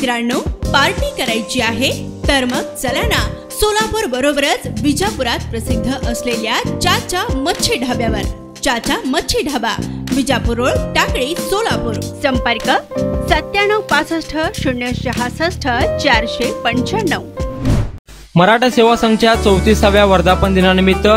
मित्रांनो, पार्टी करायची आहे तर मग चला ना, सोलापूर बरोबरच विजापुरात प्रसिद्ध असलेल्या चाचा मच्छी ढाब्यावर. चाचा मच्छी ढाबा, विजापूर रोड, टाकळी, सोलापूर. संपर्क 9765 066 495. मराठा सेवा संघच्या 34व्या वर्धापन दिनानिमित्त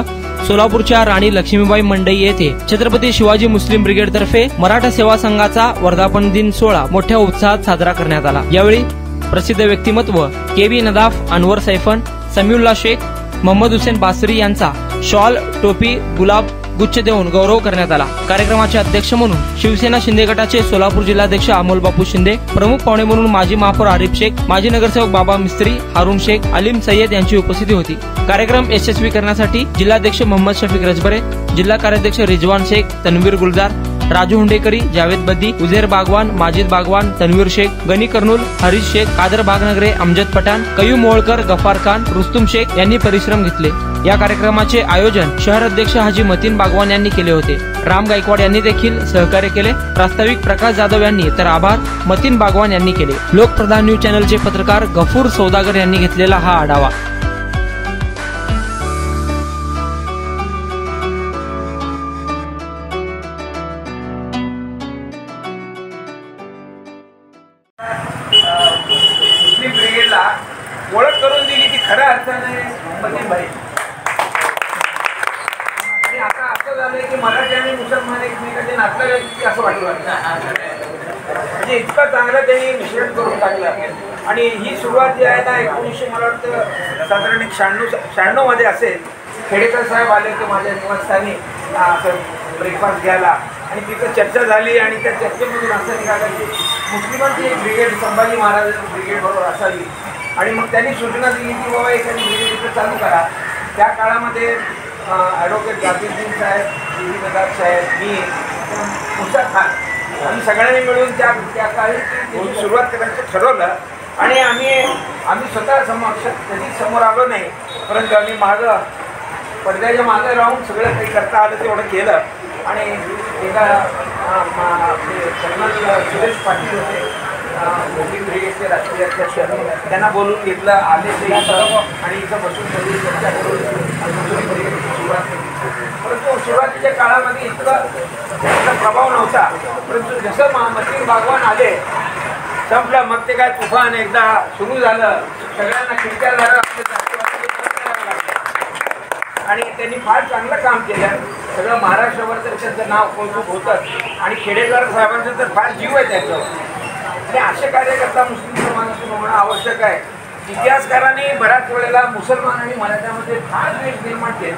सोलापूरच्या राणी लक्ष्मीबाई मंडई येथे छत्रपती शिवाजी मुस्लिम ब्रिगेड तर्फे मराठा सेवा संघाचा वर्धापन दिन सोहळा मोठ्या उत्साहात साजरा करण्यात आला. यावेळी प्रसिद्ध व्यक्तिमत्व केवी नदाफ, अनवर सैफन, समीउल्ला शेख, मोहम्मद हुसेन बासरी यांचा शॉल, टोपी, गुलाब गुच्छ देऊन गौरव करण्यात आला. कार्यक्रमाचे अध्यक्ष म्हणून शिवसेना शिंदे गटाचे सोलापूर जिल्हाध्यक्ष अमोल बापू शिंदे, प्रमुख पाहुणे म्हणून माजी महापौर आरिफ शेख, माजी नगरसेवक बाबा मिस्त्री, हारून शेख, अलीम सय्यद यांची उपस्थिती होती. कार्यक्रम यशस्वी करण्यासाठी जिल्हाध्यक्ष मोहम्मद शफीक रजबरे, जिल्हा कार्याध्यक्ष रिजवान शेख, तन्वीर गुलजार, राजू हुंडेकरी, जावेद बद्दी, उझेर बागवान, माजिद बागवान, तन्वीर शेख, गनी कर्नूल, हरीश शेख, कादर बागनगरे, अमजद पठाण, कयूम मोळकर, गफार खान, रुस्तुम शेख यांनी परिश्रम घेतले. या कार्यक्रमाचे आयोजन शहर अध्यक्ष हाजी मतीन बागवान यांनी केले होते. राम गायकवाड यांनी देखील सहकार्य केले. प्रास्ताविक प्रकाश जाधव यांनी तर आभार मतीन बागवान यांनी केले. लोकप्रधान न्यूज चॅनलचे पत्रकार गफूर सौदागर यांनी घेतलेला हा आढावा. मुस्लिम ब्रिगेडला ओळख करून दिली ती खऱ्या अर्थाने मतीनबाई. आणि आता असं झालंय की मराठी आणि मुसलमान एकमेकांचे नातलं असं वाटलं. म्हणजे इतकं चांगलं त्यांनी मिश्रण करून टाकलं. आणि ही सुरुवात जी आहे ना 1900 मला वाटतं साधारण 96 मध्ये असेल. खेडेकर साहेब आले होते माझ्या निवासस्थानी असं ब्रेकफास्ट घ्यायला आणि तिथं चर्चा झाली आणि त्या चर्चेमधून असं निघालं की मुस्लिमांची एक ब्रिगेड संभाजी महाराज ब्रिगेड बरोबर असावी. आणि मग त्यांनी सूचना दिली की बाबा एखादी ब्रिगेड इथं चालू करा. त्या काळामध्ये ॲडव्होकेट जाफिरुद्दीन साहेब, केवी नदाफ साहेब, मी, मुसा खान आम्ही सगळ्यांनी मिळून त्या काळी त्याची सुरुवात करायचं ठरवलं. आणि आम्ही स्वतः कधीच समोर आलो नाही, परंतु आम्ही मागं पडद्याच्या मागे राहून सगळं काही करता आलं तेवढं केलं. आणि एका कर्नल सुरेश पाटील होते मुस्लिम ब्रिगेडचे राष्ट्रीय अध्यक्ष, त्यांना बोलून घेतलं. आले ते आणि इथं बसून सगळी चर्चा करून मुस्लिम ब्रिगेडची सुरुवात केली. परंतु सुरुवातीच्या काळामध्ये इतका त्याचा प्रभाव नव्हता. परंतु जसं मतीन बागवान आले संपलं, मग ते काय तुफान एकदा सुरू झालं. सगळ्यांना खिडक्या झालं आणि त्यांनी फार चांगलं काम केलं. सगळं महाराष्ट्रावर तर त्यांचं नाव कौतुक होतं आणि खेडेकर साहेबांचं तर फार जीव आहे त्याच्यावर. आणि असे कार्यकर्ता मुस्लिम समाजातून होणं आवश्यक आहे. इतिहासकारांनी बऱ्याच वेळेला मुसलमान आणि मराठ्यामध्ये फार द्वेष निर्माण केले.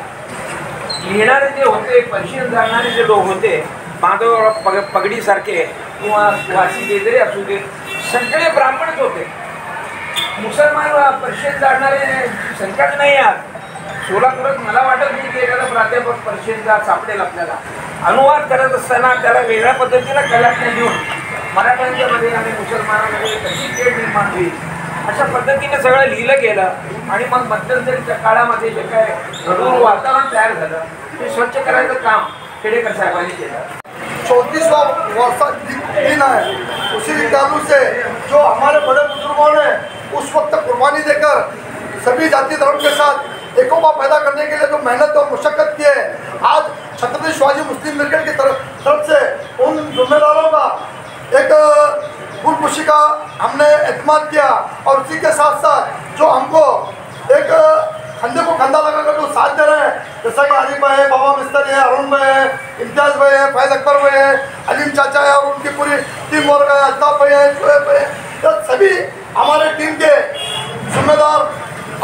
लिहिणारे जे होते, पर्शियन जाणणारे जे लोक होते, माधव पगडीसारखे किंवा वासी बेदरे असू दे, सगळे ब्राह्मणच होते. मुसलमान पर्शियन जाणणारे संख्याच नाही आहात. सोलापुरात मला वाटत नाही की एखादा प्राध्यापक पर्शियनचा सापडेल आपल्याला. अनुवाद करत असताना त्याला वेगळ्या पद्धतीनं कलाटण्या देऊन मराठ्यांच्यामध्ये आणि मुसलमानांमध्ये कशी तेढ निर्माण होईल अशा पद्धतीने सगळं लिहिलं गेलं. आणि मग मध्यंतरीच्या काळामध्ये जे काय घडून वातावरण तयार झालं ते स्वच्छ करायचं काम खेडेकर साहेबांनी केलं. 34वां वर्षा दिन है, उसी ताल्लुक से जो हमारे बड़े बुजुर्गों ने उस वक्त कुर्बानी देकर सभी जाति धर्म के साथ एकोपा पैदा करने के लिए जो मेहनत और मुशक्कत की है, आज छत्रपति शिवाजी मुस्लिम ब्रिगेड की तरफ से उन जिम्मेदारों का एक गुलपुशी का हमने एतमाद किया. और उसी के साथ साथ जो हमको एक कंधे को कंधा लगाकर जो साथ दे रहे हैं, जैसा कि आरिफ भाई है, बाबा मिस्त्री है, अरुण भाई है, इम्तियाज भाई है, फैज अकबर भाई है, अलीम चाचा है और उनकी पूरी टीम वर्क है, अल्ताफ भाई है, शुएब भाई है, तो सभी हमारे टीम के जिम्मेदार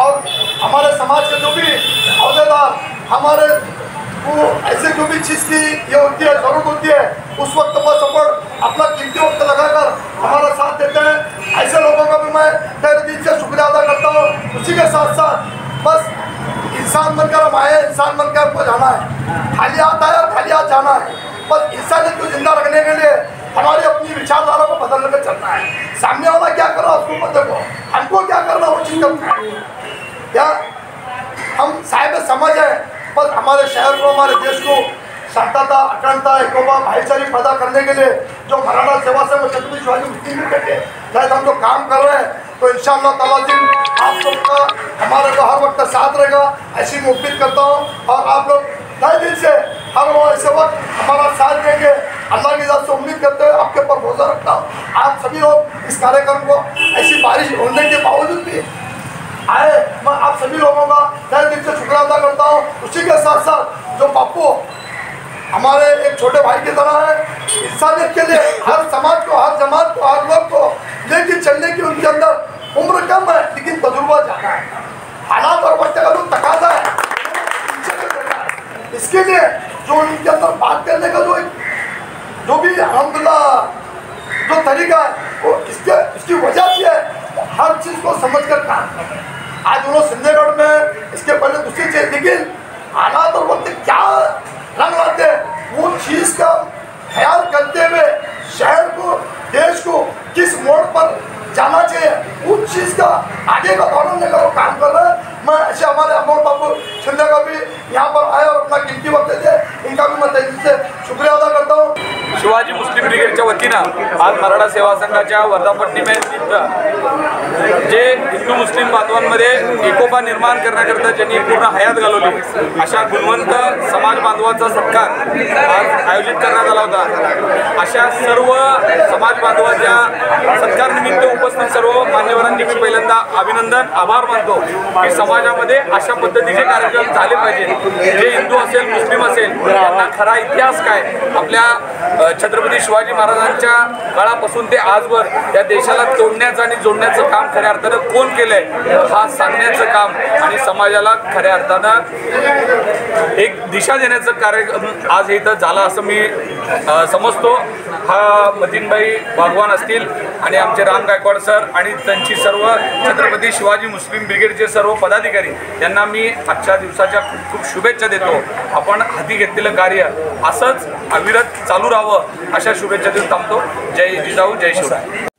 और हमारे समाज के जो भी अहदेदार हमारे वो ऐसे जो भी चीज़ की ये होती है, ज़रूरत होती है, उस वक्त पर सपोर्ट अपना कीमती वक्त लगाकर हमारा साथ देते हैं. ऐसे लोगों का भी मैं तहे दिल से शुक्रिया अदा करता हूँ. उसी के साथ साथ बस इंसान बनकर हम आए, इंसान बनकर हमको जाना है. खाली हाथ आया, खाली हाथ जाना है. बस इंसानियत को जिंदा रखने के लिए हमारी अपनी विचारधारा को बदल कर चलना है. सामने वाला क्या कर रहा है उसको मत देखो, हमको क्या करना वो चीज़ करना है. क्या हम साहिब समझ है, बस हमारे शहर को, हमारे देश को शांतता, अखंडता, एकोपा, भाईचारे पैदा करने के लिए जो मराठा सेवा संघ छत्रपति शिवाजी मुस्लिम ब्रिगेड के तहत हम जो काम कर रहे हैं, तो इंशाअल्लाह ताला दिन आप सबका हमारे को हर वक्त साथ रहेगा, ऐसी मैं उम्मीद करता हूँ। और आप लोग तहे दिल से हर ऐसे वक्त हमारा साथ देंगे, अल्लाह की जात से उम्मीद करते हुए आपके ऊपर भरोसा रखता हूँ। आप सभी लोग इस कार्यक्रम को ऐसी बारिश होने के बावजूद भी आए, मैं आप सभी लोगों का तहे दिल से शुक्रिया अदा करता हूँ। उसी के साथ साथ जो बापू हमारे एक छोटे भाई की तरह है, इंसानियत के लिए हर समाज को, हर जमात को, हर लोग को लेकर चलने की उनके अंदर उम्र कम है लेकिन तजुर्बा ज़्यादा है, हालात और वक्त का जो तकाजा है इसके लिए जो उनके अंदर बात करने का जो भी अल्हम्दुलिल्लाह जो तरीका है वो इसकी वजह से है हर चीज़ को समझ कर काम कर रहे हैं। आज उन्होंने सिंधेगढ़ में इसके पहले दूसरी चीज़, लेकिन हालात और वक्त क्या रंग लाते हैं वो चीज़ का ख्याल करते हुए शहर को, देश को किस मोड़ पर जाना चाहिए उस चीज़ का आगे का दौड़ने का वो काम कर रहे हैं। मैं ऐसे हमारे अमोल बाबू शिंदे का भी यहाँ पर आए और अपना कीमती वक्त दे, इनका भी मैं तहे दिल से शुक्रिया अदा करता हूँ। शिवाजी मुस्लिम ब्रिगेडच्या वतीनं आज मराठा सेवा संघाच्या वर्धापननिमित्त जे हिंदू मुस्लिम बांधवांमध्ये एकोपा निर्माण करण्याकरता ज्यांनी पूर्ण हयात घालवली अशा गुणवंत समाज बांधवांचा सत्कार आज आयोजित करण्यात आला होता। अशा सर्व समाज बांधवांच्या सत्कारनिमित्त उपस्थित सर्व मान्यवरांनी मी पहिल्यांदा अभिनंदन, आभार मानतो की समाजामध्ये अशा पद्धतीचे कार्यक्रम झाले पाहिजे। जे हिंदू असेल, मुस्लिम असेल, त्यांना खरा इतिहास काय, आपल्या छत्रपती शिवाजी महाराजांच्या काळापासून ते आजवर या देशाला तोडण्याचं आणि जोडण्याचं काम खऱ्या अर्थानं कोण केलंय हा सांगण्याचं काम आणि समाजाला खऱ्या अर्थानं एक दिशा देण्याचं कार्यक्रम आज इथं झाला असं मी समजतो। हा मतीनभाई भगवान असतील आणि आमचे राम गायकवाड सर आणि त्यांची सर्व छत्रपती शिवाजी मुस्लिम ब्रिगेडचे सर्व पदाधिकारी यांना मी आजच्या दिवसाच्या खूप खूप शुभेच्छा देतो। आपण हाती घेतलेलं कार्य असंच अविरत चालू राहावं अशा शुभेच्छा देऊन थांबतो। जय जिजाऊ, जय शिवराय।